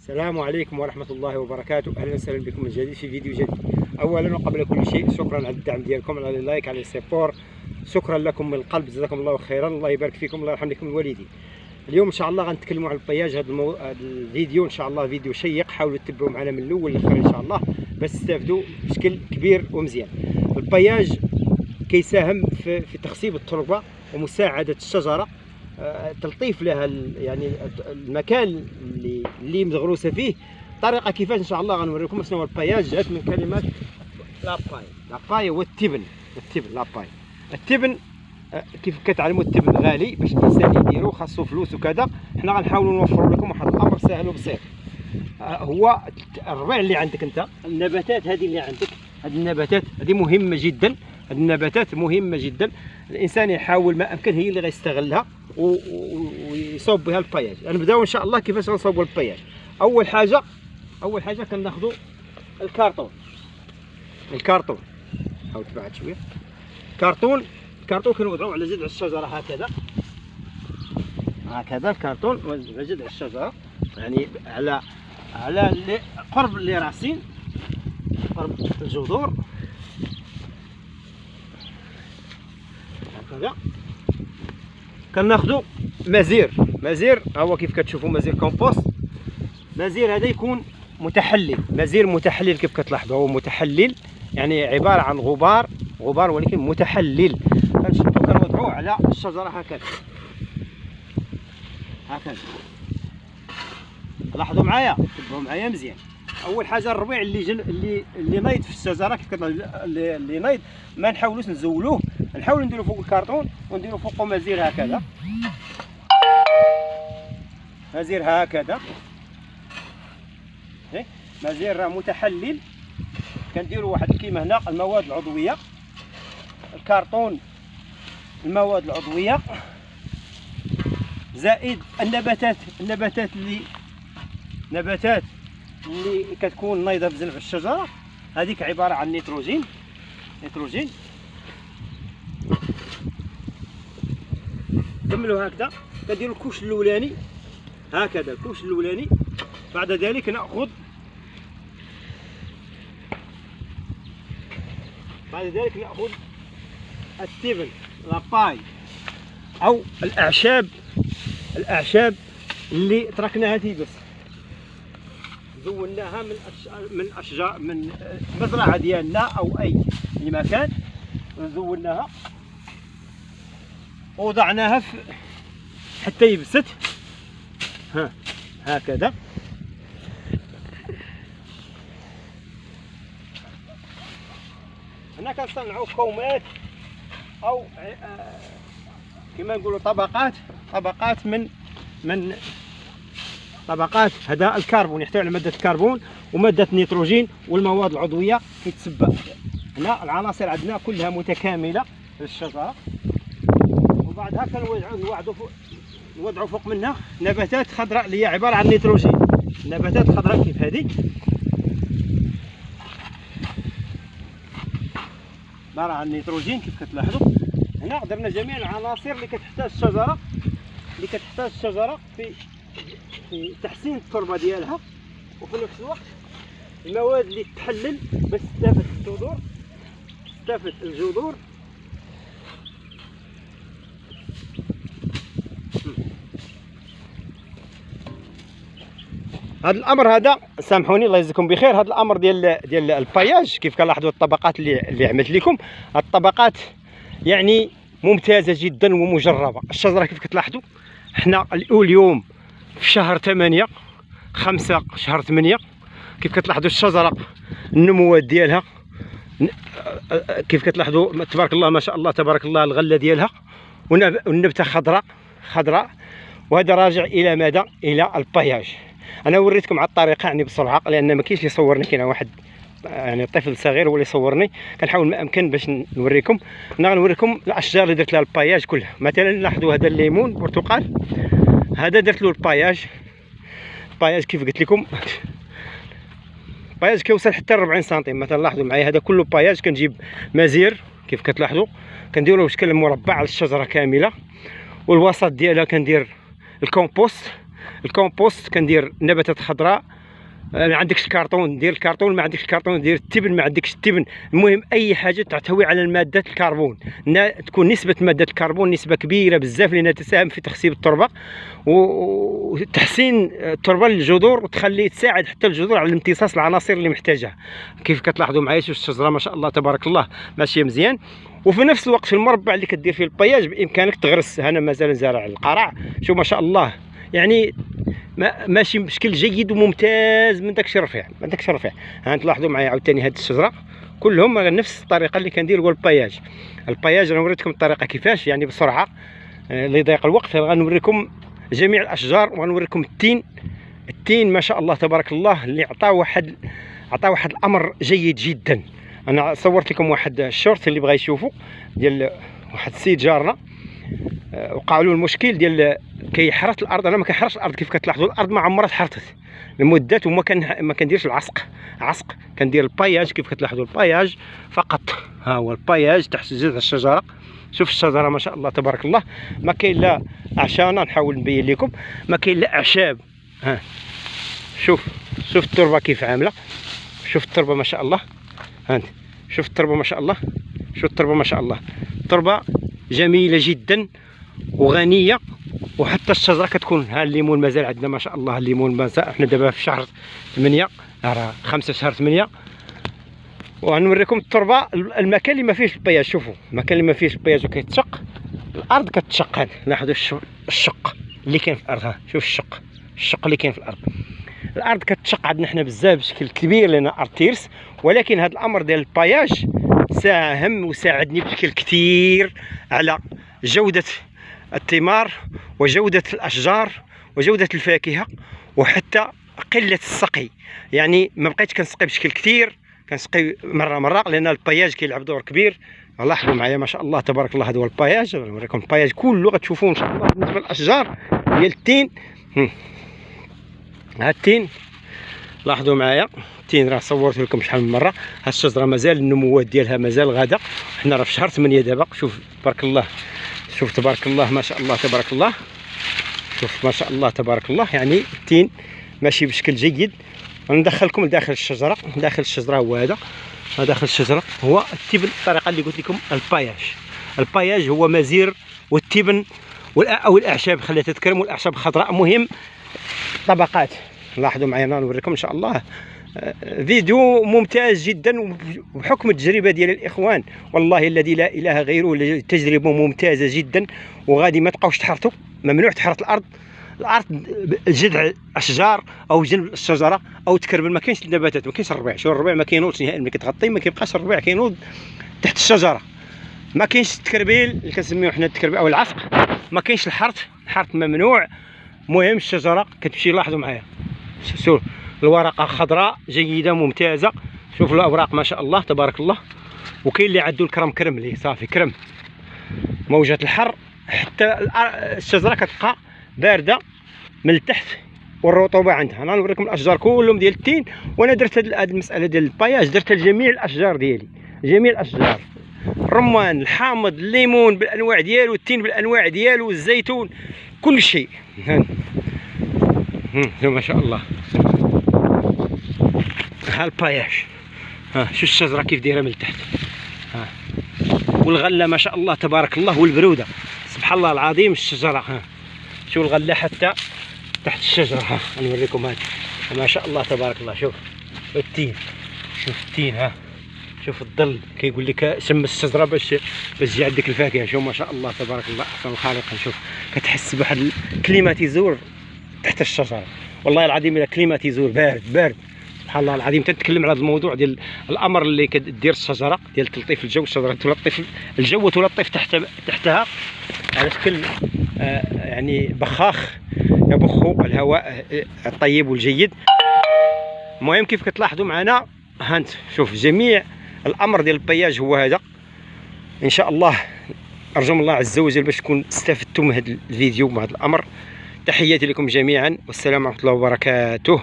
السلام عليكم ورحمة الله وبركاته. أهلا وسهلا بكم من جديد في فيديو جديد. أولا وقبل كل شيء شكرا على الدعم ديالكم، على اللايك، على السبور. شكرا لكم من القلب، جزاكم الله خيرا، الله يبارك فيكم، الله يرحم لكم الوالدين. اليوم إن شاء الله غنتكلموا على البياج. هذا الفيديو إن شاء الله فيديو شيق، حاولوا تتبعوا معنا من الأول للآخر إن شاء الله باش تستافدوا بشكل كبير ومزيان. البياج كيساهم في تخصيب التربة ومساعدة الشجرة، تلطيف لها يعني المكان اللي مغروسه فيه. طريقه كيفاش ان شاء الله غنوريكم شنو هو البياج. جات من كلمه لاباي هو التبن. لاباي التبن كيف كتعلموا التبن غالي، باش الانسان يديرو خاصو فلوس وكذا. حنا غنحاولوا نوفروا لكم واحد الامر سهل وبسيط. هو الربيع اللي عندك انت، النباتات هذه اللي عندك، هذه النباتات هذه مهمه جدا. هذه النباتات مهمه جدا، الانسان يحاول ما امكن هي اللي غيستغلها ويصوب بها البياج. غنبداو ان شاء الله كيفاش غنصوبوا البياج. اول حاجه كناخذوا الكرتون. حاول تبعد شويه. الكرتون كنوضعوه على جذع الشجره هكذا الكرتون على جذع الشجره، يعني على قرب اللي راسين، قرب الجذور هكذا. كناخذوا مزير هو كيف كتشوفوا مزير كومبوست. مزير هذا يكون متحلل كيف كتلاحظوا، هو متحلل يعني عباره عن غبار ولكن متحلل. كنشدوا كنوضعوه على الشجره هكذا. لاحظوا معايا، تبعوا معايا مزيان. اول حاجه الربيع اللي نايض في الشجره كيف اللي نايض ما نحاولوش نزولوه، نحاولوا نديروا فوق الكرتون ونديروا فوقه مزير هكذا. مزير متحلل. كنديروا واحد كيما هنا المواد العضويه، الكرتون المواد العضويه زائد النباتات اللي كتكون نايضه بجنب الشجره. هذيك عباره عن نيتروجين. كملوا هكذا. كنديروا الكوش الاولاني هكذا، بعد ذلك ناخذ التبن لاباي او الاعشاب اللي تركناها تيبس، زولناها من اشجار، من مزرعه ديالنا او اي مكان، زولناها ووضعناها حتى يبست هكذا. هنا كنصنعوا كومات او كما نقولوا طبقات من طبقات. هذا الكربون يحتوي على ماده الكربون وماده النيتروجين والمواد العضويه كيتسبب. هنا العناصر عندنا كلها متكامله للشجره. وبعدها نوضعوا فوق منها نباتات خضراء اللي هي عباره عن نيتروجين. نباتات خضراء كيف هذه، عباره عن نيتروجين كيف كتلاحظوا. هنا درنا جميع العناصر اللي كتحتاج الشجره في تحسين التربه ديالها، وفي نفس الوقت المواد اللي تحلل باش تستافد الجذور. هذا الامر هذا سامحوني الله يجزيكم بخير. هذا الامر ديال البياج كيف كنلاحظوا الطبقات اللي عملت لكم، الطبقات يعني ممتازه جدا ومجربه. الشجره كيف كتلاحظوا حنا اليوم في شهر 5 شهر 8 كيف كتلاحظوا الشجره النموات ديالها كيف كتلاحظوا تبارك الله ما شاء الله تبارك الله. الغله ديالها والنبته خضراء. وهذا راجع الى ماذا؟ الى البياج. انا وريتكم على الطريقه يعني بسرعه، لان ما كاينش اللي يصورني، كاين واحد يعني طفل صغير هو اللي يصورني. كنحاول ما امكن باش نوريكم. انا غنوريكم الاشجار اللي درت لها البياج كلها. مثلا لاحظوا هذا الليمون برتقال، هذا درت له البياج كيف قلت لكم. البياج كيوصل حتى 40 سنتيم مثلا. لاحظوا معايا هذا كله بياج. كنجيب مزير كيف كتلاحظوا، كنديروا بشكل مربع على الشجره كامله، والوسط ديالها كندير الكومبوست كندير نباتات خضراء ما عندكش الكرتون دير الكرتون، ما عندكش الكرتون دير التبن، ما عندكش التبن. المهم اي حاجه تحتوي على الماده الكربون، تكون نسبه ماده الكربون نسبه كبيره بزاف، لانها تساهم في تخصيب التربه وتحسين التربه للجذور، وتخلي تساعد حتى الجذور على امتصاص العناصر اللي محتاجها. كيف كتلاحظوا معايا شوف الشجره ما شاء الله تبارك الله ماشيه مزيان. وفي نفس الوقت في المربع اللي كدير فيه البياج بامكانك تغرس. انا مازال زارع القرع، شوف ما شاء الله يعني ماشي بشكل جيد وممتاز من داكشي الرفيع، من داكشي الرفيع. ها تلاحظوا معايا عاوتاني هاد الشجره كلهم نفس الطريقه اللي كندير هو البياج. البياج انا وريتكم الطريقه كيفاش، يعني بسرعه لضيق الوقت غنوريكم جميع الاشجار، وغنوريكم التين ما شاء الله تبارك الله اللي عطى واحد الامر جيد جدا. انا صورت لكم واحد الشورت اللي بغى يشوفوا ديال واحد السيد جارنا، وقع له المشكل ديال كيحرث الارض. انا ما كنحرثش الارض، كيف كتلاحظوا الارض ما عمرها تحرثت لمدات، وما ما كنديرش عسق، كندير البياج كيف كتلاحظوا البياج فقط. ها هو البياج تحت جذع الشجره. شوف الشجره ما شاء الله تبارك الله، ما كاين لا عشانه، نحاول نبين لكم ما كاين لا اعشاب. ها شوف التربه كيف عامله، شوف التربه ما شاء الله. ها شوف التربه ما شاء الله، شوف التربه ما شاء الله، تربه جميله جدا وغنيه. وحتى الشجره كتكون، ها الليمون مازال عندنا ما شاء الله، الليمون مازال احنا دابا في شهر 8 راه 5 شهر 8. وغنوريكم التربه المكان اللي ما فيهش البياج. شوفوا المكان اللي ما فيهش البياج وكيتشق الارض كتشق. هذا لاحظوا الشق اللي كاين في الارض، ها شوف الشق اللي كاين في الارض كتشق عندنا حنا بزاف بشكل كبير لان ارض تيرس. ولكن هذا الامر ديال البياج ساهم وساعدني بشكل كثير على جوده الثمار وجوده الاشجار وجوده الفاكهه، وحتى قله السقي. يعني ما بقيتش كنسقي بشكل كثير، كنسقي مره لان البياج كيلعب دور كبير. لاحظوا معايا ما شاء الله تبارك الله، هذا هو البياج. نوريكم البياج كله غتشوفوه ان شاء الله. بالنسبه للاشجار ديال التين، ها التين لاحظوا معايا، التين راه صورت لكم شحال من مره. ها الشجره مازال النموات ديالها مازال غاده، حنا راه في شهر 8 دابا. شوف تبارك الله، شوف تبارك الله ما شاء الله تبارك الله، شوف ما شاء الله تبارك الله. يعني التين ماشي بشكل جيد. ندخلكم لداخل الشجره. داخل الشجره هو هذا، داخل الشجره هو التبن. الطريقه اللي قلت لكم البياج هو مزير، والتبن او الاعشاب خليها تتكرم، والاعشاب الخضراء مهم طبقات. لاحظوا معايا نوريكم ان شاء الله فيديو ممتاز جدا، وبحكم التجربه ديال الاخوان والله الذي لا اله غيره تجربه ممتازه جدا. وغادي ما تبقاوش تحرثوا، ممنوع تحرث الارض جذع الاشجار او جنب الشجره او تكربل. ما كاينش النباتات، ما كاينش الربيع. شوف الربيع ما كاينوش نهائيا، ملي كتغطي ما كيبقاش الربيع كينوض تحت الشجره. ما كاينش التكربيل اللي كنسميوه حنا التكربيل او العفق، ما كاينش الحرث ممنوع. المهم الشجره كتمشي، لاحظوا معايا شوف الورقه خضراء جيده ممتازه. شوف الاوراق ما شاء الله تبارك الله. وكاين اللي عندو الكرم كرم ليه صافي كرم. موجات الحر حتى الشجره كتبقى بارده من التحت والرطوبه عندها. انا نوريكم الاشجار كلهم ديال التين. وانا درت هذه المساله ديال البياج درتها لجميع الاشجار ديالي، جميع الاشجار، الرمان، الحامض، الليمون بالانواع ديالو، التين بالانواع ديالو، الزيتون، كل شيء. ما شاء الله. ها البياج، ها شوف الشجره كيف دايره من التحت. ها والغله ما شاء الله تبارك الله، والبروده سبحان الله العظيم. الشجره ها شوف الغله حتى تحت الشجره. ها نوريكم هذا ما شاء الله تبارك الله. شوف التين، شوف التين. ها شوف الظل كيقول لك شمس الشجره باش تجي عندك الفاكهه. شوف ما شاء الله تبارك الله احسن الخالقين. شوف كتحس بواحد الكليماتيزور تحت الشجره والله العظيم. الى كليماتيزور بارد سبحان الله العظيم. تنتكلم على هذا الموضوع ديال الامر اللي كدير الشجره ديال تلطيف الجو. الشجره تلطف الجو وتلطف تحتها على شكل يعني بخاخ يبخ الهواء الطيب والجيد. المهم كيف كتلاحظوا معنا هانت شوف جميع الامر ديال البياج هو هذا. ان شاء الله ارجو من الله عز وجل باش تكون استفدتم من هذا الفيديو ومن هذا الامر. تحياتي لكم جميعا والسلام ورحمه الله وبركاته.